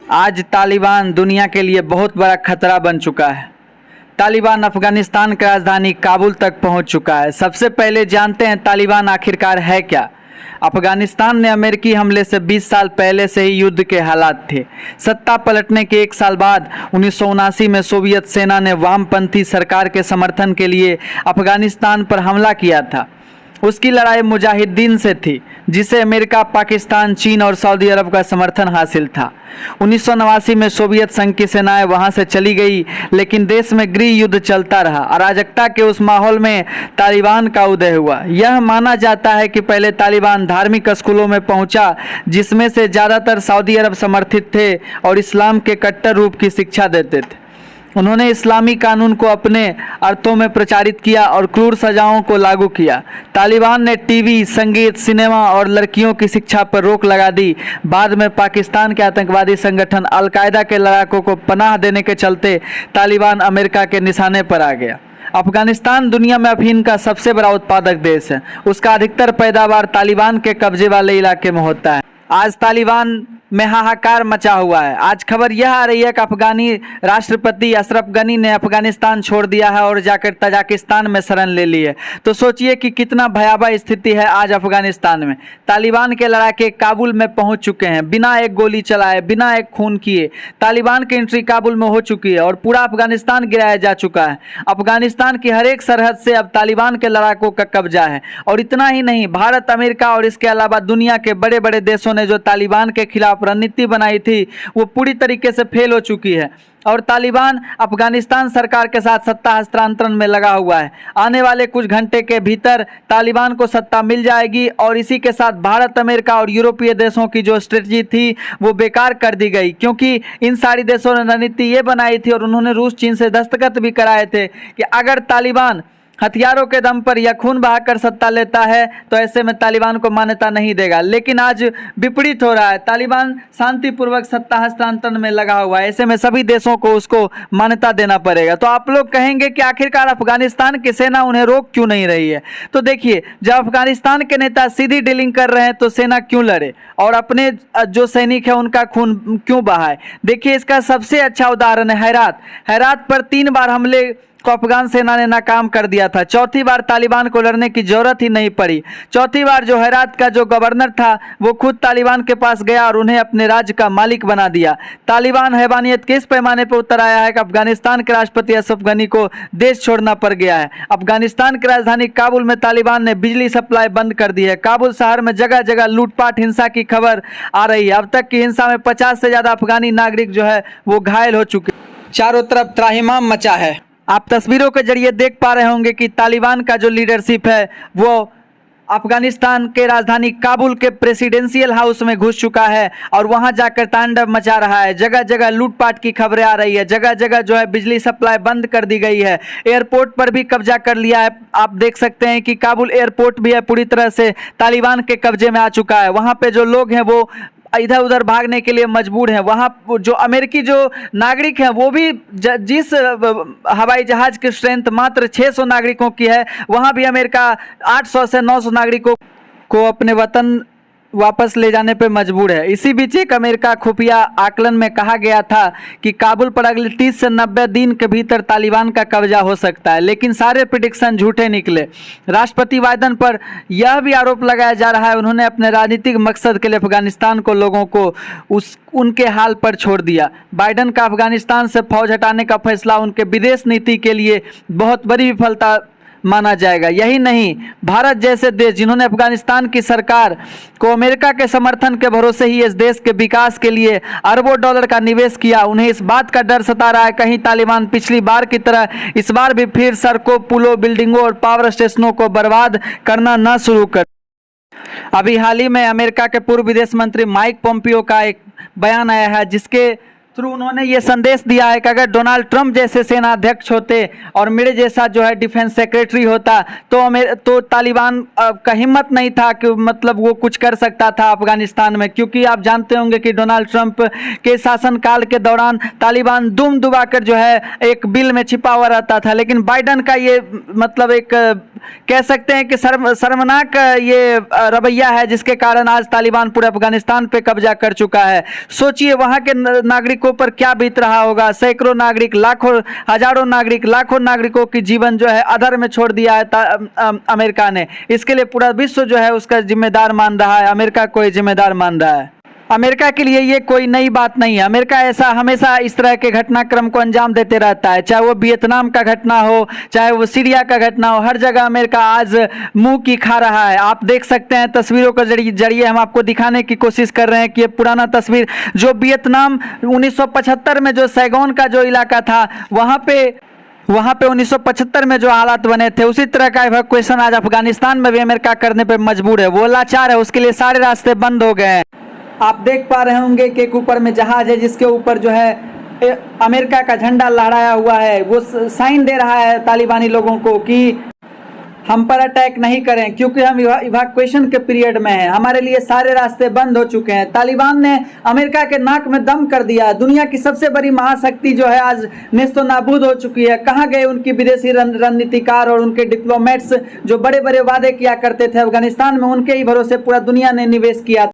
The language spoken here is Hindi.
आज तालिबान दुनिया के लिए बहुत बड़ा खतरा बन चुका है। तालिबान अफगानिस्तान की राजधानी काबुल तक पहुंच चुका है। सबसे पहले जानते हैं तालिबान आखिरकार है क्या। अफगानिस्तान में अमेरिकी हमले से 20 साल पहले से ही युद्ध के हालात थे। सत्ता पलटने के एक साल बाद 1979 में सोवियत सेना ने वामपंथी सरकार के समर्थन के लिए अफगानिस्तान पर हमला किया था। उसकी लड़ाई मुजाहिदीन से थी, जिसे अमेरिका, पाकिस्तान, चीन और सऊदी अरब का समर्थन हासिल था। 1989 में सोवियत संघ की सेनाएं वहां से चली गई, लेकिन देश में गृह युद्ध चलता रहा। अराजकता के उस माहौल में तालिबान का उदय हुआ। यह माना जाता है कि पहले तालिबान धार्मिक स्कूलों में पहुंचा, जिसमें से ज़्यादातर सऊदी अरब समर्थित थे और इस्लाम के कट्टर रूप की शिक्षा देते थे। उन्होंने इस्लामी कानून को अपने अर्थों में प्रचारित किया और क्रूर सजाओं को लागू किया। तालिबान ने टीवी, संगीत, सिनेमा और लड़कियों की शिक्षा पर रोक लगा दी। बाद में पाकिस्तान के आतंकवादी संगठन अल-कायदा के लड़ाकों को पनाह देने के चलते तालिबान अमेरिका के निशाने पर आ गया। अफगानिस्तान दुनिया में अफीम का सबसे बड़ा उत्पादक देश है। उसका अधिकतर पैदावार तालिबान के कब्जे वाले इलाके में होता है। आज तालिबान में हाहाकार मचा हुआ है। आज खबर यह आ रही है कि अफगानी राष्ट्रपति अशरफ गनी ने अफगानिस्तान छोड़ दिया है और जाकर तजाकिस्तान में शरण ले ली है। तो सोचिए कि कितना भयावह स्थिति है आज अफगानिस्तान में। तालिबान के लड़ाके काबुल में पहुंच चुके हैं, बिना एक गोली चलाए, बिना एक खून किए। तालिबान की एंट्री काबुल में हो चुकी है और पूरा अफगानिस्तान गिराया जा चुका है। अफगानिस्तान की हर एक सरहद से अब तालिबान के लड़ाकों का कब्जा है। और इतना ही नहीं, भारत, अमेरिका और इसके अलावा दुनिया के बड़े बड़े देशों ने जो तालिबान के खिलाफ रणनीति बनाई थी, वो पूरी तरीके से फेल हो चुकी है और तालिबान अफगानिस्तान सरकार के साथ सत्ता हस्तांतरण में लगा हुआ है। आने वाले कुछ घंटे के भीतर तालिबान को सत्ता मिल जाएगी और इसी के साथ भारत, अमेरिका और यूरोपीय देशों की जो स्ट्रेटजी थी वो बेकार कर दी गई, क्योंकि इन सारी देशों ने रणनीति ये बनाई थी और उन्होंने रूस, चीन से दस्तखत भी कराए थे कि अगर तालिबान हथियारों के दम पर या खून बहाकर सत्ता लेता है तो ऐसे में तालिबान को मान्यता नहीं देगा। लेकिन आज विपरीत हो रहा है, तालिबान शांतिपूर्वक सत्ता हस्तांतरण में लगा हुआ है। ऐसे में सभी देशों को उसको मान्यता देना पड़ेगा। तो आप लोग कहेंगे कि आखिरकार अफगानिस्तान की सेना उन्हें रोक क्यों नहीं रही है। तो देखिए, जब अफगानिस्तान के नेता सीधी डीलिंग कर रहे हैं तो सेना क्यों लड़े और अपने जो सैनिक है उनका खून क्यों बहाए। देखिए, इसका सबसे अच्छा उदाहरण है हेरात पर 3 बार हमले को अफगान सेना ने नाकाम कर दिया था। चौथी बार तालिबान को लड़ने की जरूरत ही नहीं पड़ी। चौथी बार जो हेरात का जो गवर्नर था वो खुद तालिबान के पास गया और उन्हें अपने राज्य का मालिक बना दिया। तालिबान हैवानियत के इस पैमाने पर उतर आया है कि अफगानिस्तान के राष्ट्रपति अशरफ गनी को देश छोड़ना पड़ गया है। अफगानिस्तान की राजधानी काबुल में तालिबान ने बिजली सप्लाई बंद कर दी है। काबुल शहर में जगह जगह लूटपाट, हिंसा की खबर आ रही है। अब तक की हिंसा में 50 से ज़्यादा अफगानी नागरिक जो है वो घायल हो चुके। चारों तरफ त्राहिमाम मचा है। आप तस्वीरों के जरिए देख पा रहे होंगे कि तालिबान का जो लीडरशिप है वो अफगानिस्तान के राजधानी काबुल के प्रेसिडेंशियल हाउस में घुस चुका है और वहां जाकर तांडव मचा रहा है। जगह जगह लूटपाट की खबरें आ रही है। जगह जगह जो है बिजली सप्लाई बंद कर दी गई है। एयरपोर्ट पर भी कब्जा कर लिया है। आप देख सकते हैं कि काबुल एयरपोर्ट भी है पूरी तरह से तालिबान के कब्जे में आ चुका है। वहाँ पे जो लोग हैं वो इधर उधर भागने के लिए मजबूर हैं। वहाँ जो अमेरिकी जो नागरिक हैं वो भी जिस हवाई जहाज़ की स्ट्रेंथ मात्र 600 नागरिकों की है, वहाँ भी अमेरिका 800 से 900 नागरिकों को अपने वतन वापस ले जाने पर मजबूर है। इसी बीच एक अमेरिका खुफिया आकलन में कहा गया था कि काबुल पर अगले 30 से 90 दिन के भीतर तालिबान का कब्जा हो सकता है, लेकिन सारे प्रेडिक्शन झूठे निकले। राष्ट्रपति बाइडेन पर यह भी आरोप लगाया जा रहा है उन्होंने अपने राजनीतिक मकसद के लिए अफगानिस्तान को लोगों को उनके हाल पर छोड़ दिया। बाइडेन का अफगानिस्तान से फौज हटाने का फैसला उनके विदेश नीति के लिए बहुत बड़ी विफलता माना जाएगा। यही नहीं, भारत जैसे देश जिन्होंने अफगानिस्तान की सरकार को अमेरिका के समर्थन के भरोसे ही इस देश के विकास के लिए अरबों डॉलर का निवेश किया, उन्हें इस बात का डर सता रहा है कहीं तालिबान पिछली बार की तरह इस बार भी फिर सड़कों, पुलों, बिल्डिंगों और पावर स्टेशनों को बर्बाद करना न शुरू कर। अभी हाल ही में अमेरिका के पूर्व विदेश मंत्री माइक पोम्पियो का एक बयान आया है जिसके थ्रू उन्होंने ये संदेश दिया है कि अगर डोनाल्ड ट्रंप जैसे सेना अध्यक्ष होते और मेरे जैसा जो है डिफेंस सेक्रेटरी होता तो तालिबान का हिम्मत नहीं था कि मतलब वो कुछ कर सकता था अफगानिस्तान में, क्योंकि आप जानते होंगे कि डोनाल्ड ट्रंप के शासनकाल के दौरान तालिबान दुम दुबाकर जो है एक बिल में छिपा हुआ रहता था। लेकिन बाइडेन का ये मतलब एक कह सकते हैं कि शर्मनाक ये रवैया है, जिसके कारण आज तालिबान पूरे अफगानिस्तान पे कब्जा कर चुका है। सोचिए वहाँ के नागरिकों पर क्या बीत रहा होगा। सैकड़ों नागरिक, लाखों, हजारों नागरिक, लाखों नागरिकों की जीवन जो है अधर में छोड़ दिया है अमेरिका ने। इसके लिए पूरा विश्व जो है उसका जिम्मेदार मान रहा है, अमेरिका को ही जिम्मेदार मान रहा है। अमेरिका के लिए ये कोई नई बात नहीं है। अमेरिका ऐसा हमेशा इस तरह के घटनाक्रम को अंजाम देते रहता है, चाहे वो वियतनाम का घटना हो, चाहे वो सीरिया का घटना हो। हर जगह अमेरिका आज मुंह की खा रहा है। आप देख सकते हैं तस्वीरों के जरिए हम आपको दिखाने की कोशिश कर रहे हैं कि ये पुराना तस्वीर जो वियतनाम 1975 में जो सैगोन का जो इलाका था वहाँ पे 1975 में जो हालात बने थे, उसी तरह का इवैक्यूएशन आज अफगानिस्तान में भी अमेरिका करने पे मजबूर है। वो लाचार है, उसके लिए सारे रास्ते बंद हो गए हैं। आप देख पा रहे होंगे कि एक ऊपर में जहाज है जिसके ऊपर जो है अमेरिका का झंडा लहराया हुआ है। वो साइन दे रहा है तालिबानी लोगों को कि हम पर अटैक नहीं करें, क्योंकि हम इवैक्यूएशन के पीरियड में हैं। हमारे लिए सारे रास्ते बंद हो चुके हैं। तालिबान ने अमेरिका के नाक में दम कर दिया। दुनिया की सबसे बड़ी महाशक्ति जो है आज नेस्तो नाबूद हो चुकी है। कहाँ गए उनकी विदेशी रणनीतिकार और उनके डिप्लोमेट्स जो बड़े बड़े वादे किया करते थे अफगानिस्तान में? उनके ही भरोसे पूरा दुनिया ने निवेश किया।